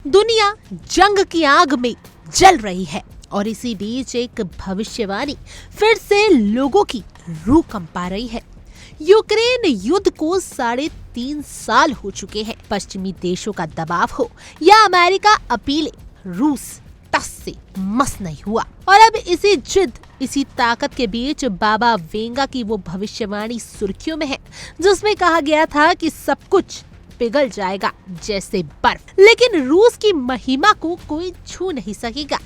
दुनिया जंग की आग में जल रही है और इसी बीच एक भविष्यवाणी फिर से लोगों की रूह कंपा रही है। यूक्रेन युद्ध को 3.5 साल हो चुके हैं। पश्चिमी देशों का दबाव हो या अमेरिका अपीले, रूस टस से मस नहीं हुआ। और अब इसी जिद, इसी ताकत के बीच बाबा वेंगा की वो भविष्यवाणी सुर्खियों में है, जिसमें कहा गया था कि सब कुछ पिघल जाएगा जैसे बर्फ, लेकिन रूस की महिमा को कोई छू नहीं सकेगा।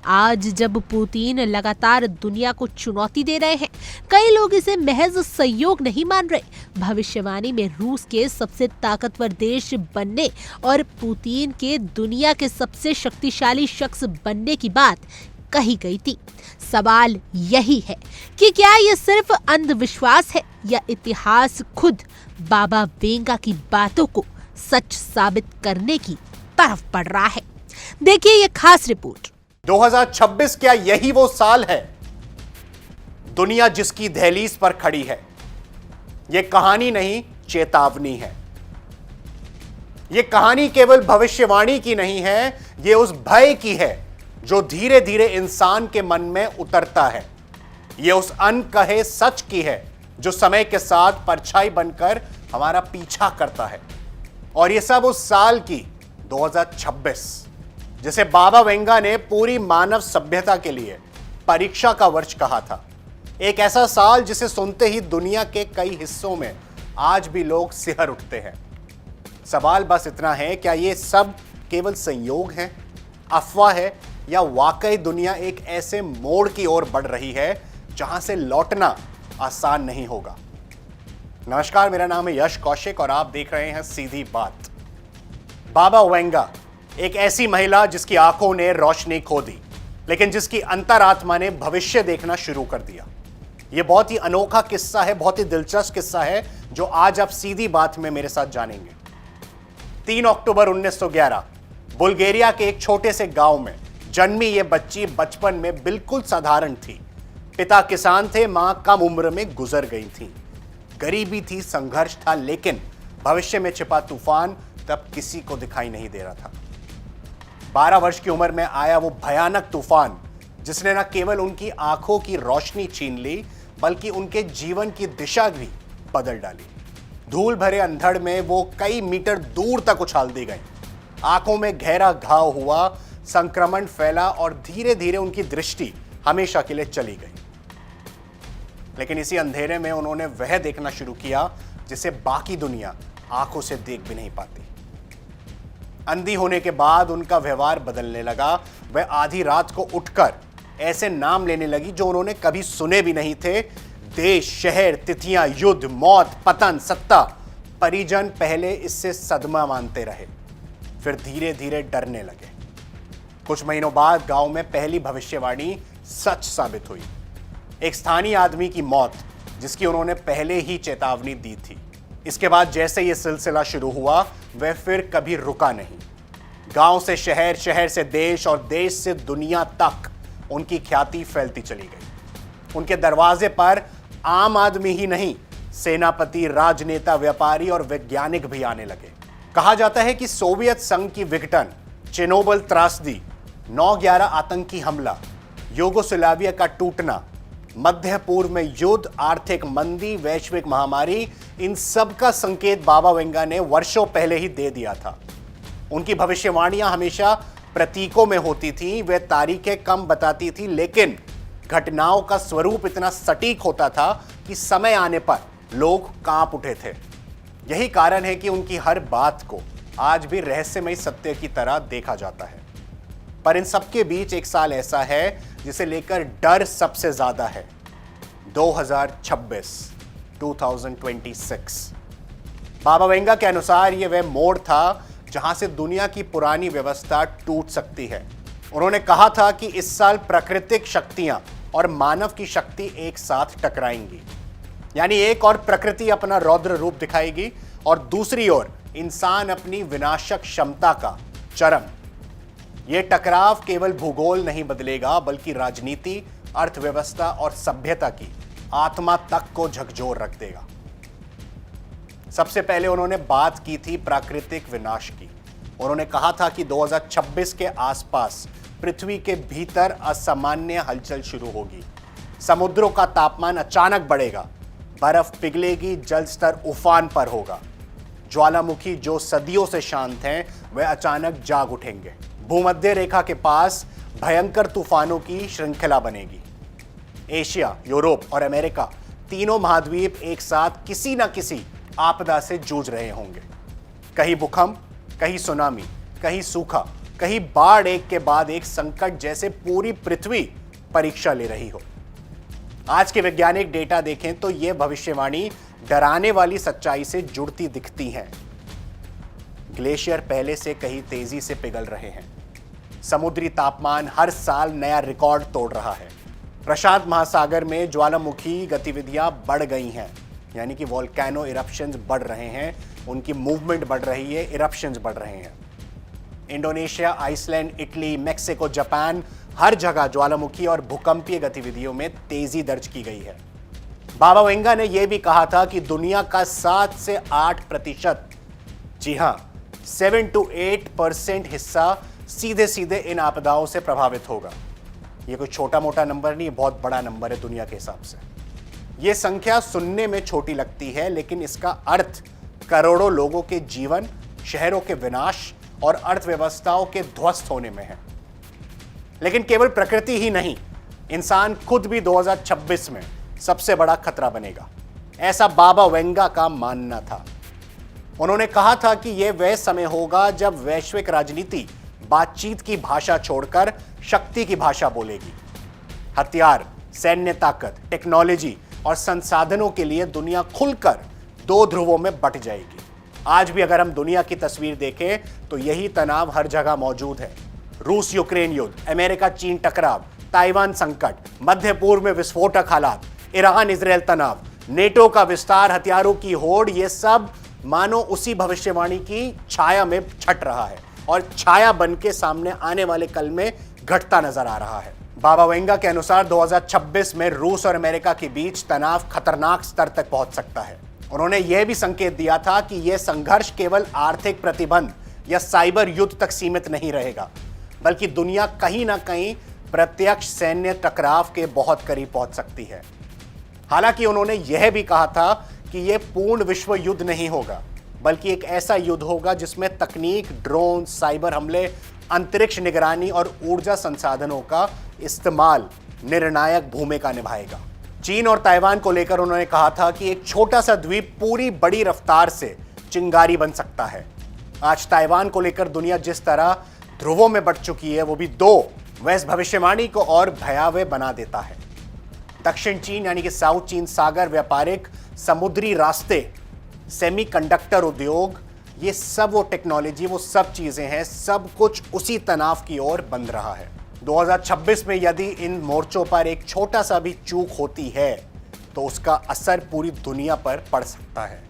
आज जब पुतिन लगातार दुनिया को चुनौती दे रहे हैं, कई लोग इसे महज संयोग नहीं मान रहे। भविष्यवाणी में रूस के सबसे ताकतवर देश बनने और पुतिन के दुनिया के सबसे शक्तिशाली शख्स बनने की बात कही गई थी। सवाल यही है कि क्या ये सिर्फ अंधविश्वास है या इतिहास खुद बाबा वेंगा की बातों को सच साबित करने की तरफ बढ़ रहा है। देखिए ये खास रिपोर्ट। 2026 क्या यही वो साल है, दुनिया जिसकी दहलीज पर खड़ी है? यह कहानी नहीं, चेतावनी है। यह कहानी केवल भविष्यवाणी की नहीं है, यह उस भय की है जो धीरे धीरे इंसान के मन में उतरता है। यह उस अनकहे सच की है जो समय के साथ परछाई बनकर हमारा पीछा करता है। और यह सब उस साल की 2026, जिसे बाबा वेंगा ने पूरी मानव सभ्यता के लिए परीक्षा का वर्ष कहा था। एक ऐसा साल जिसे सुनते ही दुनिया के कई हिस्सों में आज भी लोग सिहर उठते हैं। सवाल बस इतना है, क्या यह सब केवल संयोग है, अफवाह है, या वाकई दुनिया एक ऐसे मोड़ की ओर बढ़ रही है जहां से लौटना आसान नहीं होगा? नमस्कार, मेरा नाम है यश कौशिक और आप देख रहे हैं सीधी बात। बाबा वेंगा एक ऐसी महिला जिसकी आंखों ने रोशनी खो दी, लेकिन जिसकी अंतरात्मा ने भविष्य देखना शुरू कर दिया। यह बहुत ही अनोखा किस्सा है, बहुत ही दिलचस्प किस्सा है जो आज आप सीधी बात में मेरे साथ जानेंगे। 3 अक्टूबर 1911 बुल्गारिया के एक छोटे से गांव में जन्मी ये बच्ची बचपन में बिल्कुल साधारण थी। पिता किसान थे, मां कम उम्र में गुजर गई थी। गरीबी थी, संघर्ष था, लेकिन भविष्य में छिपा तूफान तब किसी को दिखाई नहीं दे रहा था। 12 वर्ष की उम्र में आया वो भयानक तूफान, जिसने न केवल उनकी आंखों की रोशनी छीन ली, बल्कि उनके जीवन की दिशा भी बदल डाली। धूल भरे अंधड़ में वो कई मीटर दूर तक उछाल दी गई। आंखों में गहरा घाव हुआ, संक्रमण फैला और धीरे धीरे उनकी दृष्टि हमेशा के लिए चली गई। लेकिन इसी अंधेरे में उन्होंने वह देखना शुरू किया जिसे बाकी दुनिया आंखों से देख भी नहीं पाती। अंधी होने के बाद उनका व्यवहार बदलने लगा। वह आधी रात को उठकर ऐसे नाम लेने लगी जो उन्होंने कभी सुने भी नहीं थे। देश, शहर, तिथियां, युद्ध, मौत, पतन, सत्ता। परिजन पहले इससे सदमा मानते रहे, फिर धीरे धीरे डरने लगे। कुछ महीनों बाद गांव में पहली भविष्यवाणी सच साबित हुई। एक स्थानीय आदमी की मौत, जिसकी उन्होंने पहले ही चेतावनी दी थी। इसके बाद जैसे यह सिलसिला शुरू हुआ, वह फिर कभी रुका नहीं। गांव से शहर, शहर से देश और देश से दुनिया तक उनकी ख्याति फैलती चली गई। उनके दरवाजे पर आम आदमी ही नहीं, सेनापति, राजनेता, व्यापारी और वैज्ञानिक भी आने लगे। कहा जाता है कि सोवियत संघ की विघटन, चेर्नोबिल त्रासदी, 9/11 आतंकी हमला, यूगोस्लाविया का टूटना, मध्य पूर्व में युद्ध, आर्थिक मंदी, वैश्विक महामारी, इन सब का संकेत बाबा वेंगा ने वर्षों पहले ही दे दिया था। उनकी भविष्यवाणियां हमेशा प्रतीकों में होती थी। वे तारीखें कम बताती थी, लेकिन घटनाओं का स्वरूप इतना सटीक होता था कि समय आने पर लोग कांप उठे थे। यही कारण है कि उनकी हर बात को आज भी रहस्यमय सत्य की तरह देखा जाता है। पर इन सबके बीच एक साल ऐसा है जिसे लेकर डर सबसे ज्यादा है। 2026 बाबा वेंगा के अनुसार यह वह मोड़ था जहां से दुनिया की पुरानी व्यवस्था टूट सकती है। उन्होंने कहा था कि इस साल प्राकृतिक शक्तियां और मानव की शक्ति एक साथ टकराएंगी। यानी एक और प्रकृति अपना रौद्र रूप दिखाएगी और दूसरी ओर इंसान अपनी विनाशक क्षमता का चरम। यह टकराव केवल भूगोल नहीं बदलेगा, बल्कि राजनीति, अर्थव्यवस्था और सभ्यता की आत्मा तक को झकझोर रख देगा। सबसे पहले उन्होंने बात की थी प्राकृतिक विनाश की। उन्होंने कहा था कि 2026 के आसपास पृथ्वी के भीतर असामान्य हलचल शुरू होगी। समुद्रों का तापमान अचानक बढ़ेगा, बर्फ पिघलेगी, जल स्तर उफान पर होगा। ज्वालामुखी जो सदियों से शांत हैं, वे अचानक जाग उठेंगे। भूमध्य रेखा के पास भयंकर तूफानों की श्रृंखला बनेगी। एशिया, यूरोप और अमेरिका तीनों महाद्वीप एक साथ किसी न किसी आपदा से जूझ रहे होंगे। कहीं भूकंप, कहीं सुनामी, कहीं सूखा, कहीं बाढ़, एक के बाद एक संकट जैसे पूरी पृथ्वी परीक्षा ले रही हो। आज के वैज्ञानिक डेटा देखें तो यह भविष्यवाणी डराने वाली सच्चाई से जुड़ती दिखती हैं। ग्लेशियर पहले से कहीं तेजी से पिघल रहे हैं। समुद्री तापमान हर साल नया रिकॉर्ड तोड़ रहा है। प्रशांत महासागर में ज्वालामुखी गतिविधियां बढ़ गई हैं, यानी कि वोल्केनो इरप्शंस बढ़ रहे हैं, उनकी मूवमेंट बढ़ रही है, इरप्शंस बढ़ रहे हैं। Indonesia, Iceland, Italy, Mexico, Japan, हर जगह ज्वालामुखी और भूकंपीय गतिविधियों में तेजी दर्ज की गई है। बाबा वेंगा ने यह भी कहा था कि दुनिया का 7 से 8%, जी हां, 7 to 8% हिस्सा सीधे सीधे इन आपदाओं से प्रभावित होगा। यह कोई छोटा मोटा नंबर नहीं, बहुत बड़ा नंबर है दुनिया के हिसाब से। यह संख्या सुनने में छोटी लगती है, लेकिन इसका अर्थ करोड़ों लोगों के जीवन, शहरों के विनाश और अर्थव्यवस्थाओं के ध्वस्त होने में है। लेकिन केवल प्रकृति ही नहीं, इंसान खुद भी 2026 में सबसे बड़ा खतरा बनेगा, ऐसा बाबा वेंगा का मानना था। उन्होंने कहा था कि यह वह समय होगा जब वैश्विक राजनीति बातचीत की भाषा छोड़कर शक्ति की भाषा बोलेगी। हथियार, सैन्य ताकत, टेक्नोलॉजी और संसाधनों के लिए दुनिया खुलकर 2 ध्रुवों में बंट जाएगी। आज भी अगर हम दुनिया की तस्वीर देखें तो यही तनाव हर जगह मौजूद है। रूस यूक्रेन युद्ध, अमेरिका चीन टकराव, ताइवान संकट, मध्य पूर्व में विस्फोटक हालात, ईरान इजराइल तनाव, नेटो का विस्तार, हथियारों की होड़, यह सब मानो उसी भविष्यवाणी की छाया में छट रहा है और छाया बन के सामने आने वाले कल में घटता नजर आ रहा है। बाबा वेंगा के अनुसार 2026 में रूस और अमेरिका के बीच तनाव खतरनाक स्तर तक पहुंच सकता है। उन्होंने यह भी संकेत दिया था कि यह संघर्ष केवल आर्थिक प्रतिबंध या साइबर युद्ध तक सीमित नहीं रहेगा, बल्कि दुनिया कहीं ना कहीं प्रत्यक्ष सैन्य टकराव के बहुत करीब पहुंच सकती है। हालांकि उन्होंने यह भी कहा था कि यह पूर्ण विश्व युद्ध नहीं होगा, बल्कि एक ऐसा युद्ध होगा जिसमें तकनीक, ड्रोन, साइबर हमले, अंतरिक्ष निगरानी और ऊर्जा संसाधनों का इस्तेमाल निर्णायक भूमिका निभाएगा। चीन और ताइवान को लेकर उन्होंने कहा था कि एक छोटा सा द्वीप पूरी बड़ी रफ्तार से चिंगारी बन सकता है। आज ताइवान को लेकर दुनिया जिस तरह ध्रुवों में बंट चुकी है, वो भी 2, वह इस भविष्यवाणी को और भयावह बना देता है। दक्षिण चीन यानी कि साउथ चीन सागर, व्यापारिक समुद्री रास्ते, सेमीकंडक्टर उद्योग, ये सब वो टेक्नोलॉजी, वो सब चीजें हैं, सब कुछ उसी तनाव की ओर बंध रहा है। 2026 में यदि इन मोर्चों पर एक छोटा सा भी चूक होती है तो उसका असर पूरी दुनिया पर पड़ सकता है।